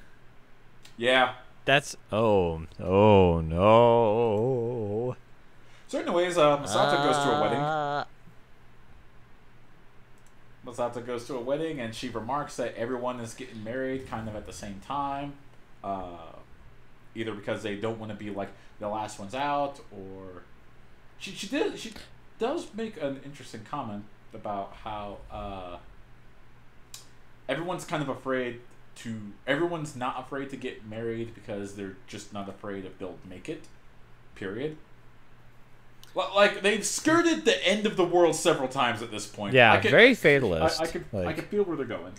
Yeah. That's oh no. So anyways, Misato goes to a wedding. Misato goes to a wedding, and she remarks that everyone is getting married kind of at the same time. Either because they don't want to be like the last ones out, or she does make an interesting comment about how everyone's not afraid to get married because they're just not afraid if they'll make it. Period. Well, like they've skirted the end of the world several times at this point. Yeah, very fatalist. I could feel where they're going.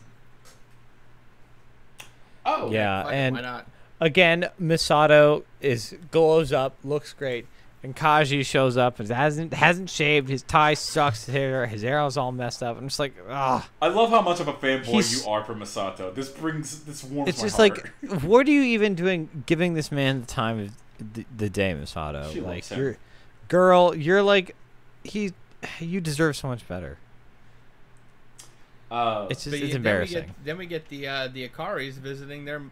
Oh yeah, and why not? Again, Misato glows up, looks great, and Kaji shows up and hasn't shaved. His tie sucks. His arrow's all messed up. I'm just like, ah. I love how much of a fanboy you are for Misato. This warms my heart. It's just like, what are you even doing, giving this man the time of the day, Misato? She like, loves him. You're like, you deserve so much better. It's embarrassing. Then we get the Akaris visiting the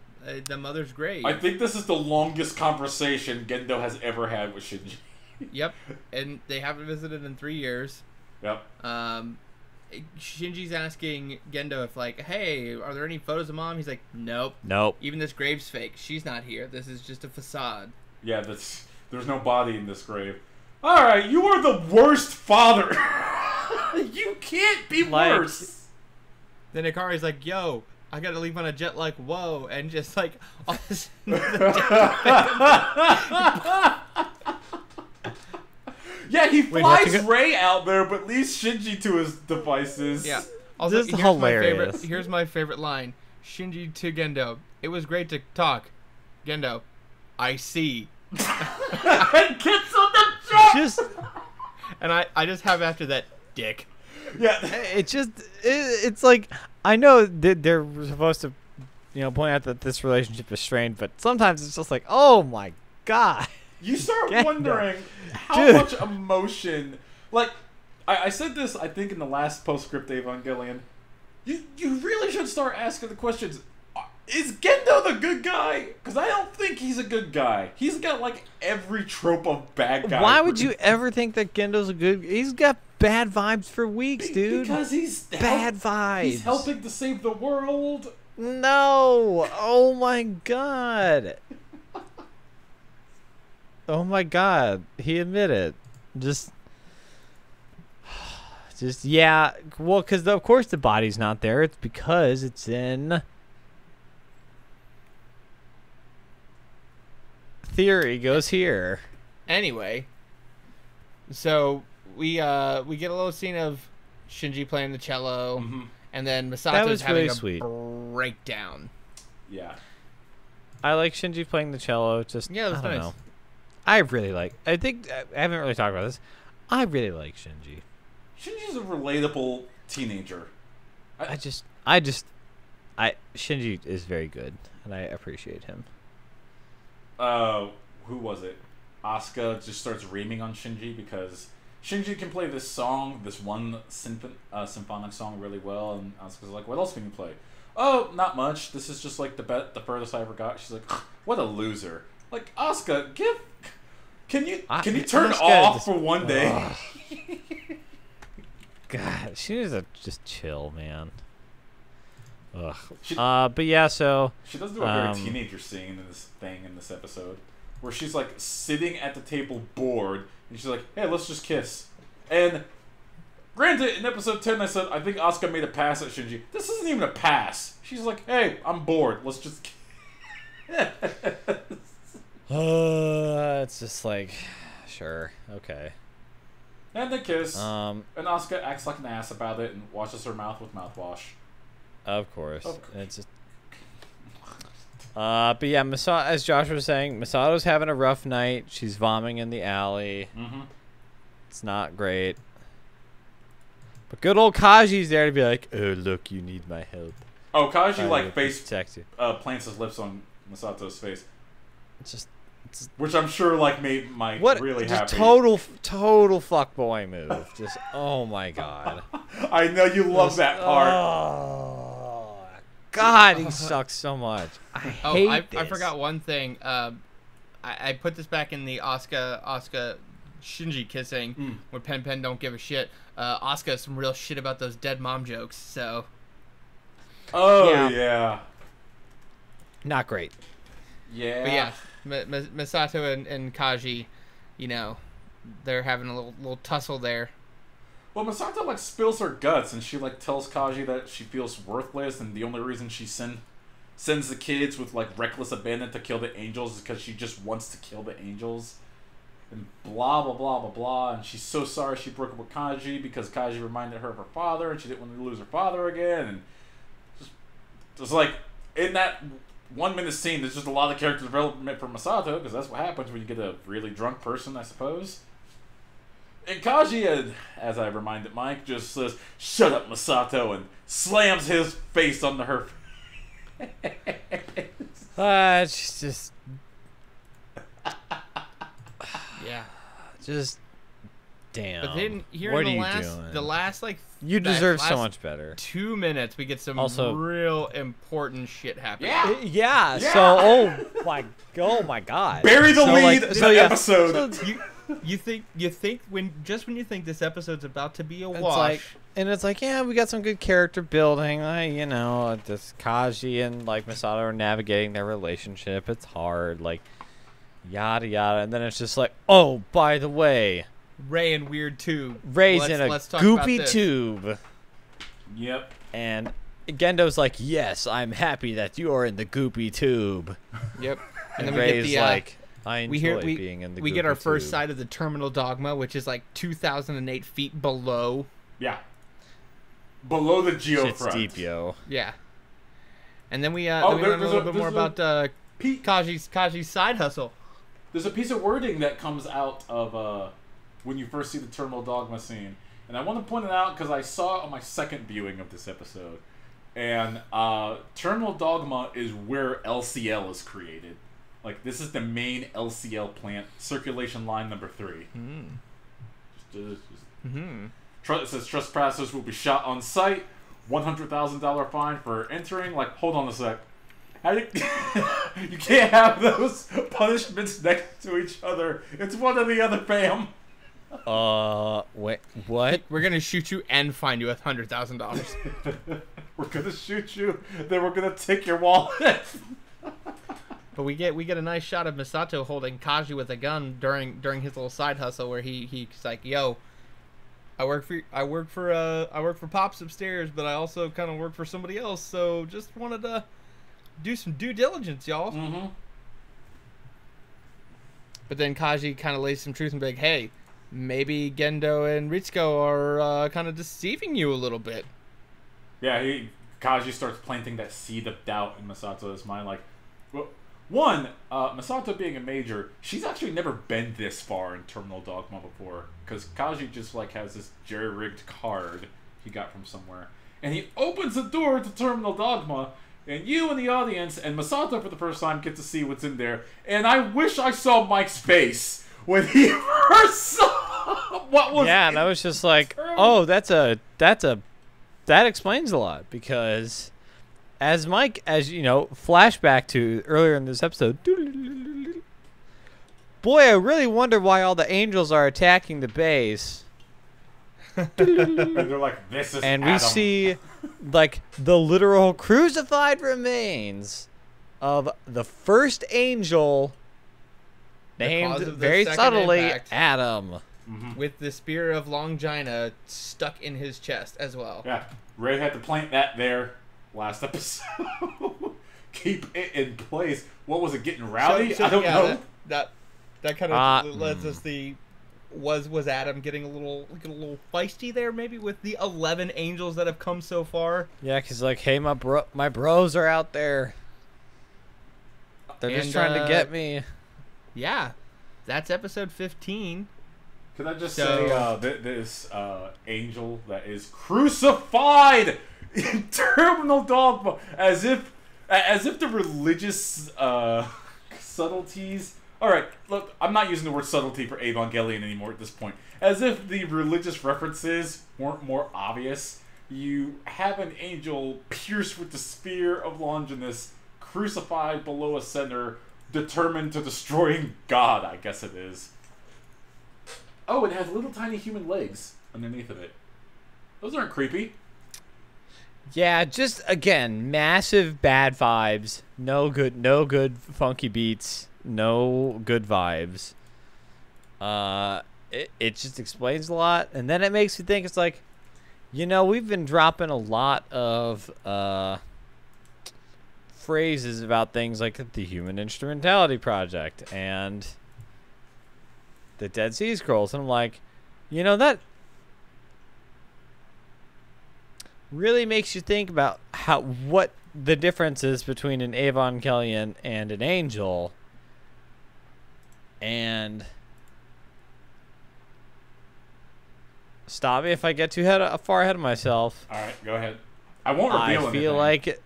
mother's grave. I think this is the longest conversation Gendo has ever had with Shinji. Yep, and they haven't visited in 3 years. Yep. Shinji's asking Gendo if like, hey, are there any photos of mom? He's like, nope. Even this grave's fake. She's not here. This is just a facade. Yeah, there's no body in this grave. All right, you are the worst father. You can't be worse. Then Akari's like, yo, I gotta leave on a jet like whoa, and just like all this yeah, he flies Rei out there, but leaves Shinji to his devices. Yeah. Also, this is hilarious. Here's my favorite line. Shinji to Gendo. It was great to talk. Gendo, I see. Gets on the jet! And I just have after that, dick. Yeah. It's like, I know that they're supposed to, point out that this relationship is strained, but sometimes it's just like, oh my god. You start wondering how much emotion. Like, I said this, I think, in the last postscript Evangelion. You really should start asking the questions. Is Gendo the good guy? Because I don't think he's a good guy. He's got, like, every trope of bad guy. Why would you ever think that Gendo's a good... He's got bad vibes for weeks, dude. Because he's... Bad vibes. He's helping to save the world. No. Oh, my God. Oh, my God. He admitted. Yeah. Well, because, of course, the body's not there. It's because it's in... Theory goes here. Anyway, so we get a little scene of Shinji playing the cello, and then Misato's having a breakdown. Yeah, I like Shinji playing the cello. Just yeah, that's I don't nice. know. I think I haven't really talked about this. I really like Shinji. Shinji's a relatable teenager. Shinji is very good, and I appreciate him. Who was it? Asuka just starts reaming on Shinji because Shinji can play this song, this one symphonic song really well, and Asuka's like, what else can you play? Oh, not much. This is just like the furthest I ever got. She's like, what a loser. Like, Asuka, can you turn off for one day? God, she needs to just chill, man. Ugh. She- But yeah, so She does do a very teenager scene in this episode, where she's like sitting at the table bored, and she's like, "Hey, let's just kiss." And granted, in episode 10, I said I think Asuka made a pass at Shinji. This isn't even a pass. She's like, "Hey, I'm bored. Let's just." it's just like, sure, okay. And they kiss. And Asuka acts like an ass about it and washes her mouth with mouthwash. Of course. It's just. But yeah, as Josh was saying, Misato's having a rough night. She's vomiting in the alley. Mm-hmm. It's not great. But good old Kaji's there to be like, "Oh, look, you need my help." Oh, Kaji like protect you. plants his lips on Misato's face, It's just which I'm sure like made Mike really just happy. total fuckboy move. Just oh my god. I know you love that part. Oh God, he sucks so much. I hate this. I forgot one thing. I put this back in the Asuka Shinji kissing where Pen don't give a shit. Asuka has some real shit about those dead mom jokes. So. Oh yeah. Not great. Yeah. But yeah, Misato and Kaji, you know, they're having a little tussle there. Well, Misato like spills her guts, and she like tells Kaji that she feels worthless, and the only reason she sends the kids with like reckless abandon to kill the angels is because she just wants to kill the angels, and blah blah blah blah blah. And she's so sorry she broke up with Kaji because Kaji reminded her of her father, and she didn't want to lose her father again. And just like in that 1 minute scene, there's just a lot of character development for Misato, because that's what happens when you get a really drunk person, I suppose. And Kaji, as I reminded Mike, just says, "Shut up, Misato," and slams his face onto her face. She's just... Yeah. Just... Damn. But then here what in are you doing? the last like You deserve so last much better. 2 minutes, we get some Also- real important shit happening. Yeah. Yeah. So, oh my God. Bury the So, lead like, in so, the yeah. episode. So, You think when you think this episode's about to be a it's wash, like, and it's like, yeah, we got some good character building. You know, this Kaji and like Misato are navigating their relationship. It's hard, like, yada yada, and then it's just like, oh, by the way, Ray and Weird Tube. Ray's in a Let's talk about goopy this. tube. Yep. And Gendo's like, yes, I'm happy that you are in the goopy tube. Yep. And, then we Ray's get the like, I enjoy we being in the we goopy get our first tube. sight of the terminal dogma, which is like 2,008 feet below. Yeah. Below the Shit's geofront. deep, yo. Yeah. And then we Oh, then we learn a there's little a- bit more there's about Pete, Kaji's side hustle. there's a piece of wording that comes out of when you first see the Terminal Dogma scene. And I want to point it out because I saw it on my second viewing of this episode. And Terminal Dogma is where LCL is created. Like, this is the main LCL plant, circulation line number 3. It says trespassers will be shot on site, $100,000 fine for entering. Like, hold on a sec. How do you can't have those punishments next to each other. It's one or the other, fam. Wait, what? We're gonna shoot you and fine you $100,000. We're gonna shoot you, then we're gonna take your wallet. But we get a nice shot of Misato holding Kaji with a gun during his little side hustle where he's like, "Yo, I work for Pops upstairs, but I also kind of work for somebody else. So just wanted to do some due diligence, y'all." Mm-hmm. But then Kaji kind of lays some truth and be like, "Hey, maybe Gendo and Ritsuko are kind of deceiving you a little bit." Yeah, Kaji starts planting that seed of doubt in Misato's mind. Like, well, one, Misato being a major, she's actually never been this far in Terminal Dogma before. Because Kaji just, like, has this jerry-rigged card he got from somewhere. And he opens the door to Terminal Dogma, and you in the audience and Misato for the first time get to see what's in there. And I wish I saw Mike's face when he first saw what was Yeah, and I was just like, oh, that explains a lot, because as you know, flashback to earlier in this episode, boy, I really wonder why all the angels are attacking the base. And they're like, this is And Adam. we see, like, the literal crucified remains of the first angel named cause of the very second subtly impact. Adam. With the spear of Longina stuck in his chest as well. Yeah, Ray had to plant that there last episode. Keep it in place. What was it, getting rowdy? I don't know. That kind of lets us the was Adam getting a little feisty there, maybe with the 11 angels that have come so far. Yeah, because, like, hey, my bros are out there. They're just trying to get me. Yeah, that's episode 15. Can I just say this angel that is crucified in terminal dogma, as if the religious subtleties. All right, look, I'm not using the word subtlety for Evangelion anymore at this point. As if the religious references weren't more obvious. You have an angel pierced with the spear of Longinus, crucified below a center, determined to destroying God, I guess it is. Oh, it has little tiny human legs underneath of it. Those aren't creepy. Yeah, just, again, massive bad vibes. No good funky beats. No good vibes. It just explains a lot. And then it makes you think, it's like, you know, we've been dropping a lot of phrases about things like the Human Instrumentality Project and the Dead Sea Scrolls, and I'm like, you know, that really makes you think about what the difference is between an Evangelion and an angel. And stop me if I get too far ahead of myself. All right, go ahead. I won't reveal anything.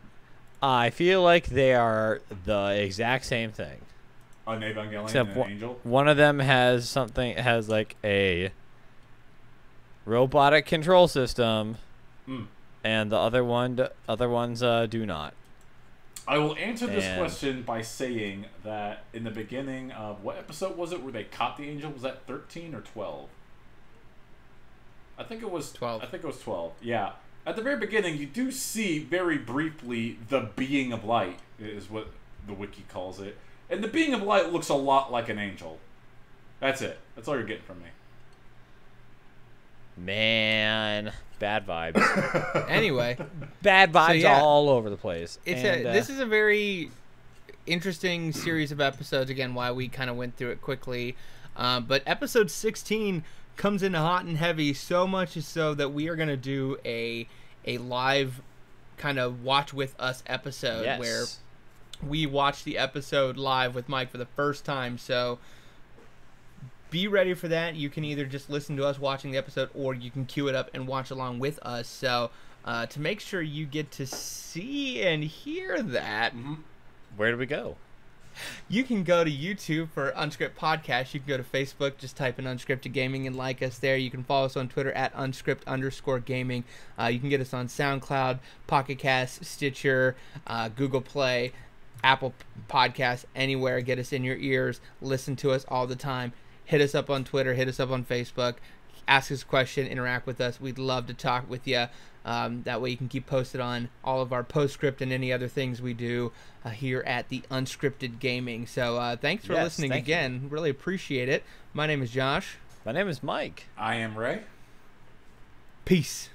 I feel like they are the exact same thing. An Evangelion Except and an angel? one of them has like a robotic control system, and the other ones do not. I will answer this question by saying that in the beginning of what episode was it where they caught the angel? Was that 13 or 12? I think it was 12. I think it was 12. Yeah. At the very beginning, you do see very briefly the being of light is what the wiki calls it. And the being of light looks a lot like an angel. That's it. That's all you're getting from me. Man, bad vibes. Anyway, bad vibes all over the place. This is a very interesting series of episodes. Again, why we kind of went through it quickly. But episode 16 comes in hot and heavy, so much so that we are going to do a live kind of watch with us episode where we watch the episode live with Mike for the first time. So be ready for that. You can either just listen to us watching the episode, or you can queue it up and watch along with us. So to make sure you get to see and hear that, where do we go? You can go to YouTube for Unscript Podcast. You can go to Facebook, just type in Unscripted Gaming and like us there. You can follow us on Twitter at unscript_gaming. You can get us on SoundCloud, Pocket Cast, Stitcher, Google Play, Apple Podcasts, anywhere. Get us in your ears. Listen to us all the time. Hit us up on Twitter. Hit us up on Facebook. Ask us a question. Interact with us. We'd love to talk with you. That way you can keep posted on all of our postscript and any other things we do here at the Unscripted Gaming. So thanks for listening again. Really appreciate it. My name is Josh. My name is Mike. I am Ray. Peace.